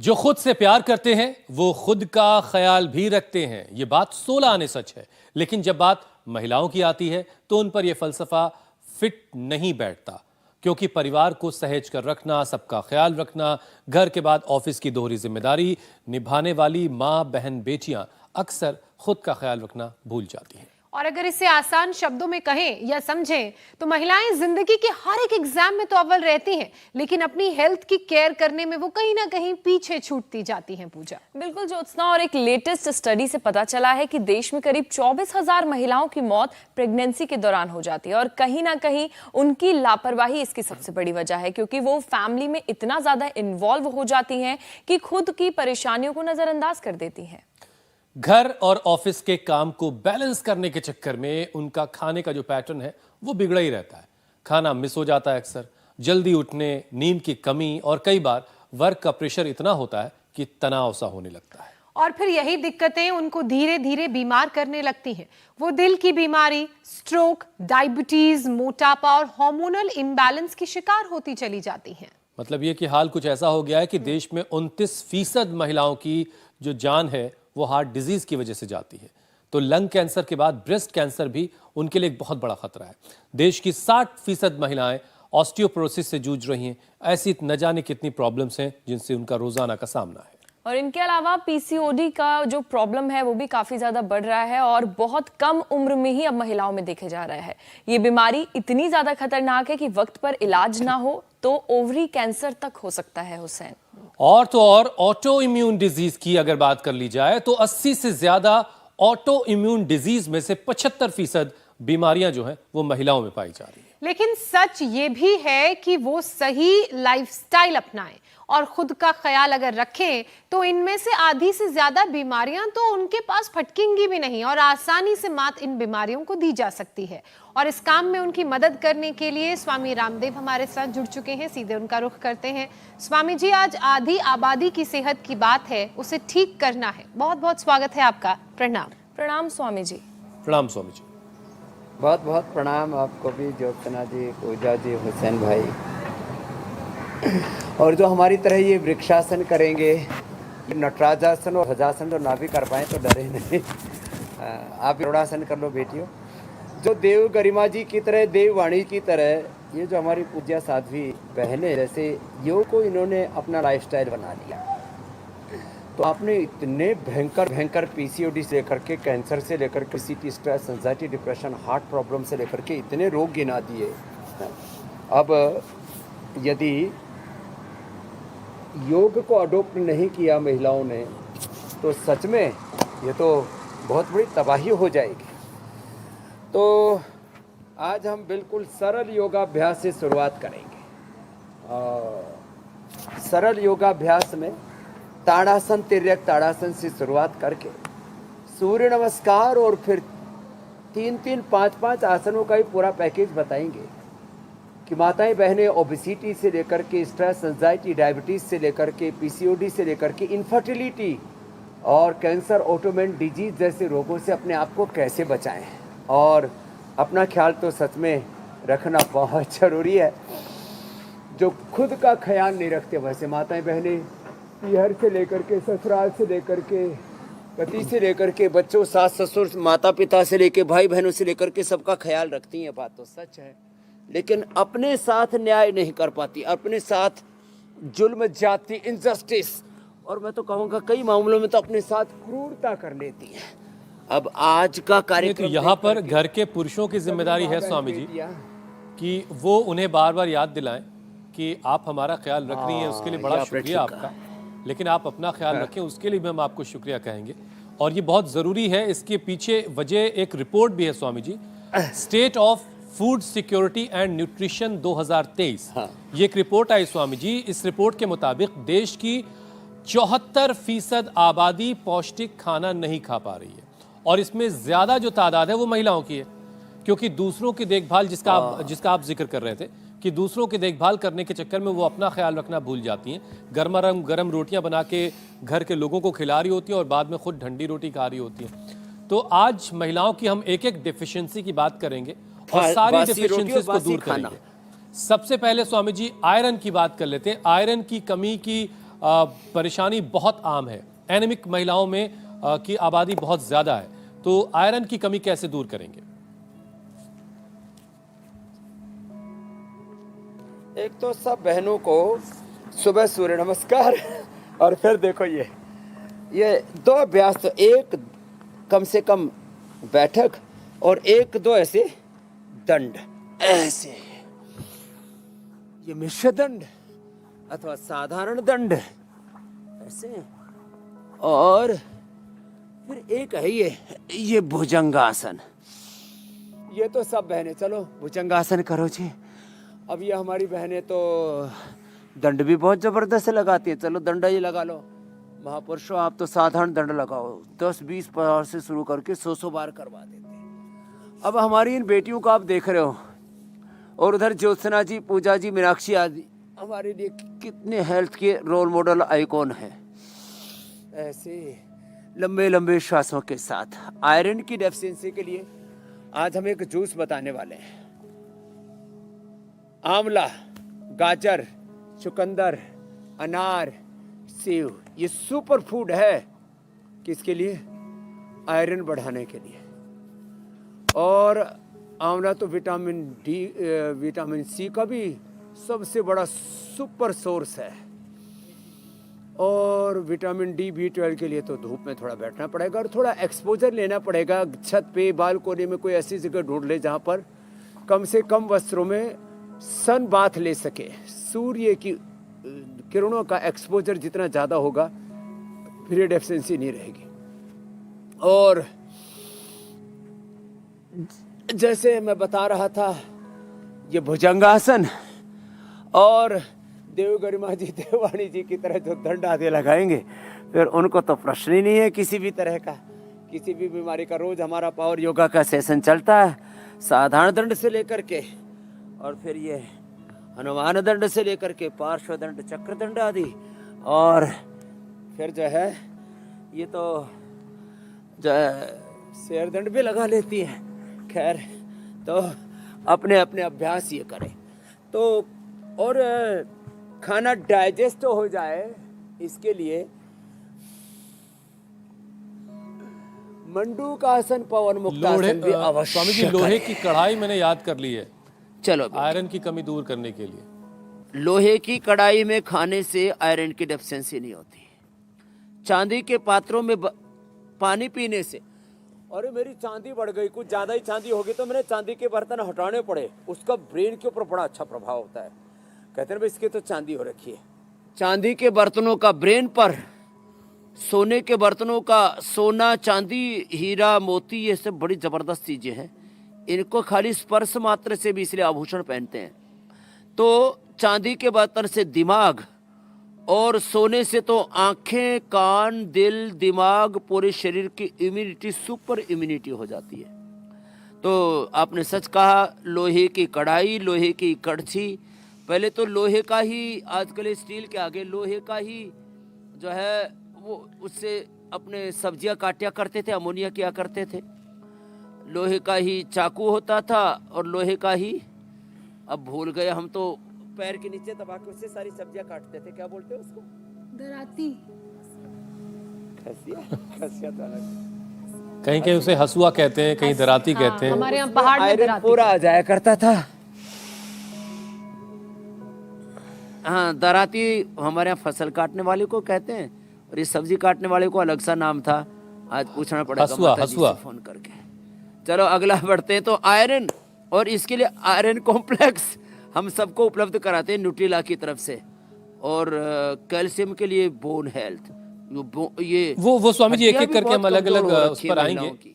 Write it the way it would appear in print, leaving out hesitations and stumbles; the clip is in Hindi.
जो खुद से प्यार करते हैं वो खुद का ख्याल भी रखते हैं। ये बात 16 आने सच है, लेकिन जब बात महिलाओं की आती है तो उन पर यह फलसफा फिट नहीं बैठता, क्योंकि परिवार को सहेज कर रखना, सबका ख्याल रखना, घर के बाद ऑफिस की दोहरी जिम्मेदारी निभाने वाली माँ, बहन, बेटियां अक्सर खुद का ख्याल रखना भूल जाती हैं। और अगर इसे आसान शब्दों में कहें या समझें तो महिलाएं जिंदगी के हर एक एग्जाम में तो अव्वल रहती हैं, लेकिन अपनी हेल्थ की केयर करने में वो कहीं ना कहीं पीछे छूटती जाती हैं। पूजा, बिल्कुल ज्योत्सना, और एक लेटेस्ट स्टडी से पता चला है कि देश में करीब 24,000 महिलाओं की मौत प्रेगनेंसी के दौरान हो जाती है, और कहीं ना कहीं उनकी लापरवाही इसकी सबसे बड़ी वजह है, क्योंकि वो फैमिली में इतना ज्यादा इन्वॉल्व हो जाती हैं कि खुद की परेशानियों को नजरअंदाज कर देती हैं। घर और ऑफिस के काम को बैलेंस करने के चक्कर में उनका खाने का जो पैटर्न है वो बिगड़ा ही रहता है। खाना मिस हो जाता है अक्सर, जल्दी उठने, नींद की कमी, और कई बार वर्क का प्रेशर इतना होता है कि तनाव सा होने लगता है। और फिर यही दिक्कतें उनको धीरे धीरे बीमार करने लगती हैं। वो दिल की बीमारी, स्ट्रोक, डायबिटीज, मोटापा और हार्मोनल इम्बैलेंस की शिकार होती चली जाती हैं। मतलब ये कि हाल कुछ ऐसा हो गया है कि देश में 29% महिलाओं की जो जान है वो हार्ट डिजीज की वजह से जाती है। तो लंग कैंसर के बाद ब्रेस्ट कैंसर भी उनके लिए एक बहुत बड़ा खतरा है। देश की 60% महिलाएं ऑस्टियोपोरोसिस से जूझ रही हैं। ऐसी न जाने कितनी प्रॉब्लम्स हैं जिनसे उनका रोजाना का सामना है। और इनके अलावा पीसीओडी का जो प्रॉब्लम है वो भी काफी ज्यादा बढ़ रहा है, और बहुत कम उम्र में ही अब महिलाओं में देखे जा रहा है। ये बीमारी इतनी ज्यादा खतरनाक है कि वक्त पर इलाज ना हो तो ओवरी कैंसर तक हो सकता है। हुसैन, और तो और ऑटो इम्यून डिजीज की अगर बात कर ली जाए तो 80 से ज्यादा ऑटो इम्यून डिजीज में से 75% बीमारियां जो हैं वो महिलाओं में पाई जा रही है। लेकिन सच ये भी है कि वो सही लाइफस्टाइल अपनाएं और खुद का ख्याल अगर रखें तो इनमें से आधी से ज्यादा बीमारियां तो उनके पास फटकेंगी भी नहीं, और आसानी से मात इन बीमारियों को दी जा सकती है। और इस काम में उनकी मदद करने के लिए स्वामी रामदेव हमारे साथ जुड़ चुके हैं। सीधे उनका रुख करते हैं। स्वामी जी, आज आधी आबादी की सेहत की बात है, उसे ठीक करना है। बहुत बहुत स्वागत है आपका। प्रणाम। प्रणाम स्वामी जी। प्रणाम स्वामी जी। बहुत बहुत प्रणाम आपको भी, ज्योत्सना जी, पूजा जी, हुसैन भाई। और जो हमारी तरह ये वृक्षासन करेंगे, नटराजासन और ध्वजासन जो ना भी कर पाए तो डरे नहीं। आप गरुड़ासन कर लो बेटियों। जो देव गरिमा जी की तरह, देववाणी की तरह, ये जो हमारी पूज्य साध्वी बहनें, जैसे योग को इन्होंने अपना लाइफस्टाइल बना लिया, तो आपने इतने भयंकर भयंकर पीसीओडी से लेकर के, कैंसर से लेकर के, सीटी, stress, anxiety, depression, heart problem से लेकर के इतने रोग गिना दिए। अब यदि योग को अडोप्ट नहीं किया महिलाओं ने तो सच में ये तो बहुत बड़ी तबाही हो जाएगी। तो आज हम बिल्कुल सरल योगाभ्यास से शुरुआत करेंगे। सरल योगाभ्यास में ताड़ासन, तिर्यक ताड़ासन से शुरुआत करके सूर्य नमस्कार और फिर 3-3, 5-5 आसनों का ही पूरा पैकेज बताएंगे कि माताएं बहनें ओबेसिटी से लेकर के, स्ट्रेस, एंजाइटी, डायबिटीज़ से लेकर के, पीसीओडी से लेकर के, इनफर्टिलिटी और कैंसर, ऑटोइम्यून डिजीज जैसे रोगों से अपने आप को कैसे बचाएं। और अपना ख्याल तो सच में रखना बहुत ज़रूरी है। जो खुद का ख्याल नहीं रखते, वैसे माताएं बहनें पीहर से लेकर के, ससुराल से लेकर के, पति से लेकर के, बच्चों, सास ससुर, माता पिता से लेकर, भाई बहनों से लेकर के सबका ख्याल रखती हैं। बात तो सच है, लेकिन अपने साथ न्याय नहीं कर पाती, अपने साथ जुल्म, जाति, इनजस्टिस, और मैं तो कहूँगा कई मामलों में तो अपने साथ क्रूरता कर लेती है। अब आज का कार्यक्रम तो यहाँ पर घर के पुरुषों की जिम्मेदारी है स्वामी जी कि वो उन्हें बार बार याद दिलाएं कि आप हमारा ख्याल रख रही हैं, उसके लिए बड़ा शुक्रिया आपका, लेकिन आप अपना ख्याल रखें, उसके लिए भी हम आपको शुक्रिया कहेंगे। और ये बहुत ज़रूरी है। इसके पीछे वजह एक रिपोर्ट भी है Swami ji, state of food security and nutrition 2023। ये एक रिपोर्ट आई स्वामी जी। इस रिपोर्ट के मुताबिक देश की 74% आबादी पौष्टिक खाना नहीं खा पा रही है, और इसमें ज़्यादा जो तादाद है वो महिलाओं की है, क्योंकि दूसरों की देखभाल, जिसका आप जिक्र कर रहे थे कि दूसरों की देखभाल करने के चक्कर में वो अपना ख्याल रखना भूल जाती हैं। गरम रोटियां बना के घर के लोगों को खिला रही होती हैं और बाद में खुद ठंडी रोटी खा रही होती हैं। तो आज महिलाओं की हम एक एक डेफिशिएंसी की बात करेंगे और सारी डेफिशिएंसीज को दूर करेंगे। सबसे पहले स्वामी जी आयरन की बात कर लेते हैं। आयरन की कमी की परेशानी बहुत आम है, एनीमिक महिलाओं में की आबादी बहुत ज्यादा है, तो आयरन की कमी कैसे दूर करेंगे? एक तो सब बहनों को सुबह सूर्य नमस्कार और फिर देखो ये दो अभ्यास, तो एक कम से कम बैठक और एक दो ऐसे दंड, ऐसे ये मिश्र दंड अथवा साधारण दंड ऐसे, और फिर एक है ये भुजंगासन। ये तो सब बहनें चलो भुजंगासन करो जी। अब ये हमारी बहनें तो दंड भी बहुत जबरदस्त लगाती है, चलो दंडा ही लगा लो। महापुरुषों आप तो साधारण दंड लगाओ, 10-20 बार से शुरू करके 100 बार करवा देते हैं। अब हमारी इन बेटियों को आप देख रहे हो, और उधर ज्योत्सना जी, पूजा जी, मीनाक्षी आदि हमारे लिए कितने हेल्थ के रोल मॉडल आइकॉन है। ऐसे लंबे लंबे श्वासों के साथ आयरन की डेफिशिएंसी के लिए आज हम एक जूस बताने वाले हैं। आंवला, गाजर, चुकंदर, अनार, सेव, ये सुपर फूड है। किसके लिए? आयरन बढ़ाने के लिए। और आंवला तो विटामिन डी, विटामिन सी का भी सबसे बड़ा सुपर सोर्स है। और विटामिन डी, B12 के लिए तो धूप में थोड़ा बैठना पड़ेगा और थोड़ा एक्सपोजर लेना पड़ेगा। छत पे, बालकोनी में कोई ऐसी जगह ढूंढ ले जहाँ पर कम से कम वस्त्रों में सन बाथ ले सके। सूर्य की किरणों का एक्सपोजर जितना ज़्यादा होगा फिर ये डेफिशिएंसी नहीं रहेगी। और जैसे मैं बता रहा था, ये भुजंगासन और देव गरिमा जी, देववाणी जी की तरह जो दंड आदि लगाएंगे, फिर उनको तो प्रश्न ही नहीं है किसी भी तरह का, किसी भी बीमारी का। रोज हमारा पावर योगा का सेशन चलता है, साधारण दंड से लेकर के और फिर ये हनुमान दंड से लेकर के पार्श्व दंड, चक्र दंड आदि, और फिर जो है ये तो जो है शेर दंड भी लगा लेती है। खैर, तो अपने अपने अभ्यास ये करें तो, और खाना डाइजेस्ट हो जाए इसके लिए मंडूकासन, पवन मुक्तासन भी अवश्य। स्वामी जी, लोहे की कढ़ाई मैंने याद कर ली है, चलो आयरन की कमी दूर करने के लिए। लोहे की कढ़ाई में खाने से आयरन की डेफिशिएंसी नहीं होती। चांदी के पात्रों में पानी पीने से, अरे मेरी चांदी बढ़ गई, कुछ ज्यादा ही चांदी होगी तो मैंने चांदी के बर्तन हटाने पड़े, उसका ब्रेन के ऊपर बड़ा अच्छा प्रभाव होता है। कहते हैं भाई इसके तो चांदी हो रखी है। चांदी के बर्तनों का ब्रेन पर, सोने के बर्तनों का सोना, चांदी, हीरा, मोती, ये सब बड़ी जबरदस्त चीजें हैं। इनको खाली स्पर्श मात्र से भी इसलिए आभूषण पहनते हैं। तो चांदी के बर्तन से दिमाग, और सोने से तो आंखें, कान, दिल, दिमाग, पूरे शरीर की इम्यूनिटी, सुपर इम्यूनिटी हो जाती है। तो आपने सच कहा, लोहे की कढ़ाई, लोहे की कड़छी, पहले तो लोहे का ही, आजकल स्टील के आगे लोहे का ही जो है वो, उससे अपने सब्जियां काटा करते थे, अमोनिया किया करते थे। लोहे का ही चाकू होता था और लोहे का ही, अब भूल गए हम तो, पैर के नीचे दबा के उससे सारी सब्जियां काटते थे। क्या बोलते हैं उसको? दराती। खसिया तो अलग। कहीं कहीं उसे हसुआ कहते हैं, कहीं दराती कहते हैं। हमारे यहाँ पहाड़ में आयरन दराती। पूरा आ जाया करता था। हाँ, दराती हमारे यहाँ फसल काटने वाले को कहते हैं, और ये सब्जी काटने वाले को अलग सा नाम था। आज पूछना पड़ेगा हसुआ, माता जी हसुआ। से फोन करके। चलो अगला बढ़ते हैं। तो आयरन, और इसके लिए आयरन कॉम्प्लेक्स हम सबको उपलब्ध कराते हैं न्यूट्रीला की तरफ से। और कैल्शियम के लिए बोन हेल्थ, ये वो स्वामी जी एक एक हड्डियां भी करके हम बहुत अलग कमजोर अलग हो उस रखी है पर महिलाओं आएंगे। की।